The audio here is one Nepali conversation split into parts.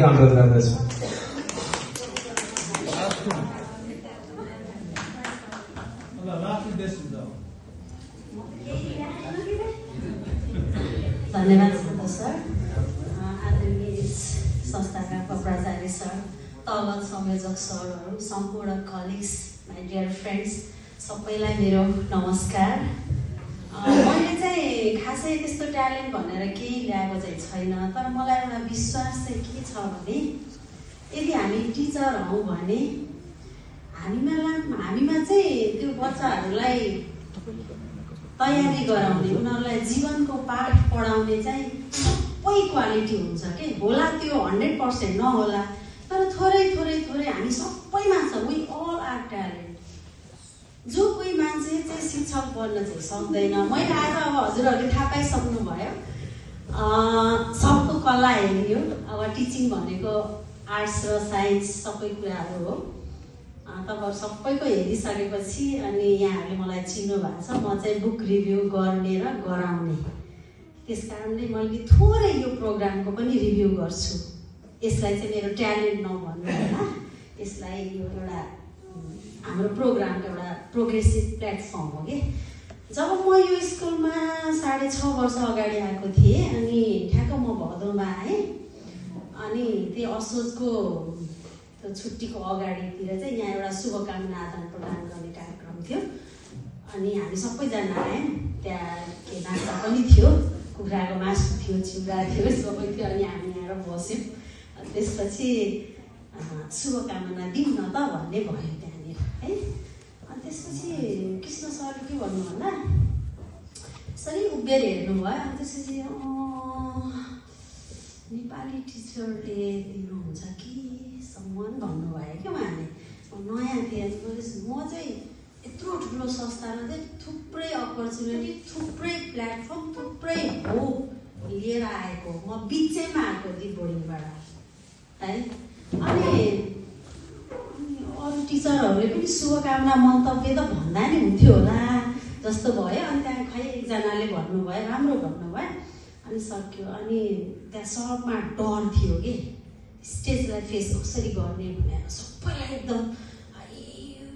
हार्दिक अनुरोध गर्दछु। धन्यवाद सन्तोष सर, आदरणीय संस्थाका प्राचार्य सर, तल संयोजक सरहरू, सम्पूर्ण कलिग्स, माई डियर फ्रेन्ड्स, सबैलाई मेरो नमस्कार। मैले चाहिँ खासै त्यस्तो ट्यालेन्ट भनेर केही ल्याएको चाहिँ छैन, तर मलाई एउटा विश्वास चाहिँ के छ भने यदि हामी टिचर हौँ भने हामीमा चाहिँ त्यो बच्चाहरूलाई तयारी गराउने, उनीहरूलाई जीवनको पाठ पढाउने चाहिँ सबै क्वालिटी हुन्छ के होला, त्यो 100% नहोला, तर थोरै थोरै थोरै हामी सबैमा छ। We all are talent. जो कोही मान्छे चाहिँ शिक्षक बन्न चाहिँ सक्दैन। मैले आज अब हजुरहरूले थाहा पाइसक्नुभयो, सबको कला हेरियो। अब टिचिङ भनेको आर्ट्स र साइन्स सबै कुराहरू हो। तपाईँहरू सबैको हेरिसकेपछि अनि यहाँहरूले मलाई चिन्नु भएको छ, म चाहिँ बुक रिभ्यू गर्ने र गराउने, त्यस कारणले मैले थोरै यो प्रोग्रामको पनि रिभ्यू गर्छु। यसलाई चाहिँ मेरो ट्यालेन्ट नभन्नु होला, यसलाई यो एउटा हाम्रो प्रोग्रामको एउटा प्रोग्रेसिभ प्लेटफर्म हो कि। जब म यो स्कुलमा 6.5 वर्ष अगाडि आएको थिएँ अनि ठ्याक्क म भदौमा आएँ, अनि त्यही असोजको त्यो छुट्टीको अगाडितिर चाहिँ यहाँ एउटा शुभकामना आदान प्रदान गर्ने कार्यक्रम थियो। अनि हामी सबैजना आयौँ, त्यहाँ के नास्ता पनि थियो, कुखुराको मासु थियो, चिउरा थियो, सबै थियो। अनि हामी आएर बस्यौँ। त्यसपछि शुभकामना दिउँ न त भन्ने भयो त्यहाँनिर है। अनि त्यसपछि कृष्ण सरले के भन्नु भन्दा यसरी उभिएर हेर्नुभयो। अनि त्यसपछि नेपाली टिचरले दिनुहुन्छ कि सम्मान भन्नुभयो क्या उहाँले। नयाँ थिएँ, म चाहिँ यत्रो ठुलो संस्थामा चाहिँ थुप्रै अपर्च्युनिटी, थुप्रै प्लेटफर्म, थुप्रै होप लिएर आएको, म बिचैमा आएको थिएँ बोर्डिङबाट है। अनि अरू टिचरहरूले पनि शुभकामना मन्तव्य त भन्दा नि हुन्थ्यो होला जस्तो भयो। अनि त्यहाँ खै एकजनाले भन्नुभयो, राम्रो भन्नुभयो, अनि सक्यो। अनि त्यहाँ सबमा डर थियो कि स्टेजलाई फेस कसरी गर्ने भनेर सबैलाई एकदम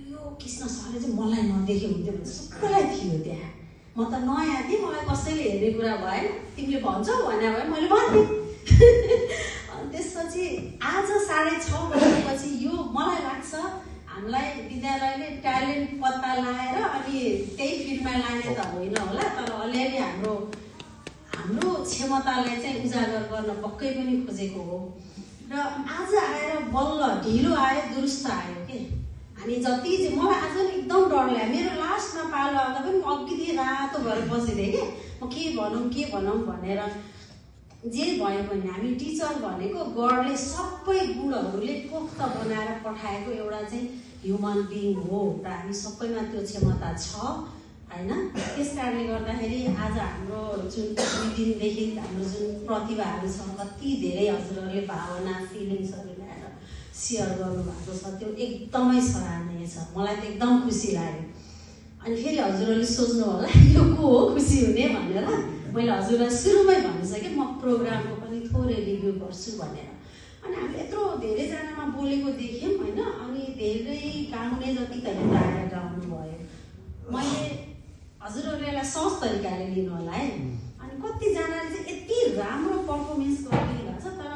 यो कृष्ण सरले चाहिँ मलाई नदेख्यो हुन्थ्यो भने सबैलाई थियो त्यहाँ। म त नयाँ थिएँ, मलाई कसैले हेर्ने कुरा भएन, तिमीले भन्छौ भने भयो, मैले भन्थेँ। अनि त्यसपछि आज 6.5 वर्षपछि यो मलाई लाग्छ हामीलाई विद्यालयले ट्यालेन्ट पत्ता लगाएर अनि त्यही फिल्डमा लाने त होइन होला, तर अलिअलि हाम्रो क्षमतालाई चाहिँ उजागर गर्न पक्कै पनि खोजेको हो। र आज आएर बल्ल ढिलो आयो, दुरुस्त आयो के। हामी जति चाहिँ मलाई आज नि एकदम डर लाग्यो। मेरो लास्टमा पालो आउँदा पनि अघिदेखि रातो भएर बसिदिएँ कि म के भनौँ भनेर। जे भए पनि हामी टिचर भनेको गडले सबै गुणहरूले पोख्त बनाएर पठाएको एउटा चाहिँ ह्युमन बिइङ हो र हामी सबैमा त्यो क्षमता छ होइन। त्यस कारणले गर्दाखेरि आज हाम्रो जुन दुई दिनदेखि हाम्रो जुन प्रतिभाहरू छ, कति धेरै हजुरहरूले भावना फिलिङ्सहरू ल्याएर सेयर गर्नुभएको छ, त्यो एकदमै सराहनीय छ। मलाई त एकदम खुसी लाग्यो। अनि फेरि हजुरहरूले सोच्नु होला यो को हो खुसी हुने भनेर। मैले हजुरलाई सुरुमै भनिसकेँ म प्रोग्रामको पनि थोरै रिभ्यू गर्छु भनेर। अनि हामीले यत्रो धेरैजनामा बोलेको देख्यौँ होइन। अनि धेरै गाउने जति त आएर गाउनु भयो। मैले हजुरहरूले यसलाई सहज तरिकाले लिनु होला है। अनि कतिजनाले चाहिँ यति राम्रो पर्फर्मेन्स गरिदिनु भएको छ, तर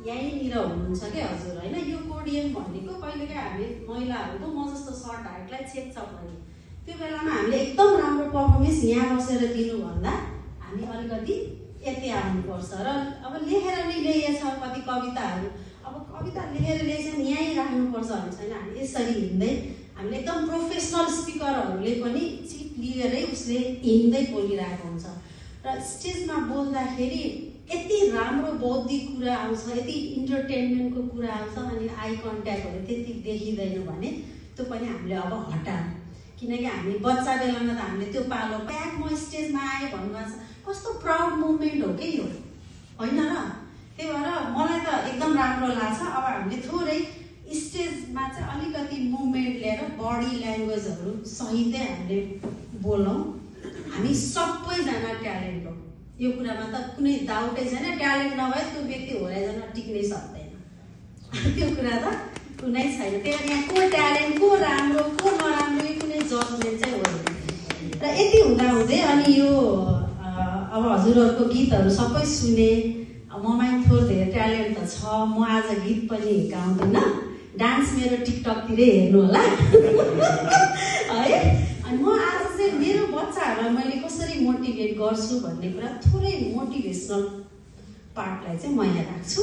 यहीँनिर हुनुहुन्छ क्या हजुर होइन। यो पोडियम भनेको कहिलेकाहीँ हामी महिलाहरूको म जस्तो सर्ट हाइटलाई छेक्छ भने त्यो बेलामा हामीले एकदम राम्रो पर्फर्मेन्स यहाँ बसेर दिनुभन्दा हामी अलिकति यति आउनुपर्छ। र अब लेखेर नै ल्याइएछ कति कविताहरू, अब कविता लेखेर ल्याएछ नि यहीँ राख्नुपर्छ भन्ने छैन। हामी यसरी हिँड्दै हामीले एकदम प्रोफेसनल स्पिकरहरूले पनि सिट लिएरै उसले हिँड्दै बोलिरहेको हुन्छ र स्टेजमा बोल्दाखेरि यति राम्रो बौद्धिक कुरा आउँछ, यति इन्टरटेनमेन्टको कुरा आउँछ। अनि आई कन्ट्याक्टहरू त्यति देखिँदैन भने त्यो पनि हामीले अब हटाऊँ। किनकि हामी बच्चा बेलामा त हामीले त्यो पालो प्याक म स्टेजमा आएँ भन्नुभएको छ, कस्तो प्राउड मुभमेन्ट हो कि यो होइन र। त्यही भएर मलाई त एकदम राम्रो लाग्छ। अब हामीले थोरै स्टेजमा चाहिँ अलिकति मुभमेन्ट लिएर बडी ल्याङ्ग्वेजहरू सहितै हामीले बोलौँ। हामी सबैजना ट्यालेन्ट हो, यो कुरामा त कुनै डाउटै छैन। ट्यालेन्ट नभए त्यो व्यक्ति होराइजनमा टिक्नै सक्दैन त्यो कुरा त कुनै छैन। त्यही यहाँ को ट्यालेन्ट, को राम्रो, को नराम्रो, यो कुनै जजमेन्ट चाहिँ होइन। र यति हुँदाहुँदै अनि यो अब हजुरहरूको गीतहरू सबै सुने, ममा थोर धेरै ट्यालेन्ट त छ। म आज गीत पनि गाउँदिनँ, डान्स मेरो टिकटकतिरै हेर्नु होला है। अनि म आज चाहिँ मेरो बच्चाहरूलाई मैले कसरी मोटिभेट गर्छु भन्ने कुरा, थोरै मोटिभेसनल पार्टलाई चाहिँ म यहाँ राख्छु।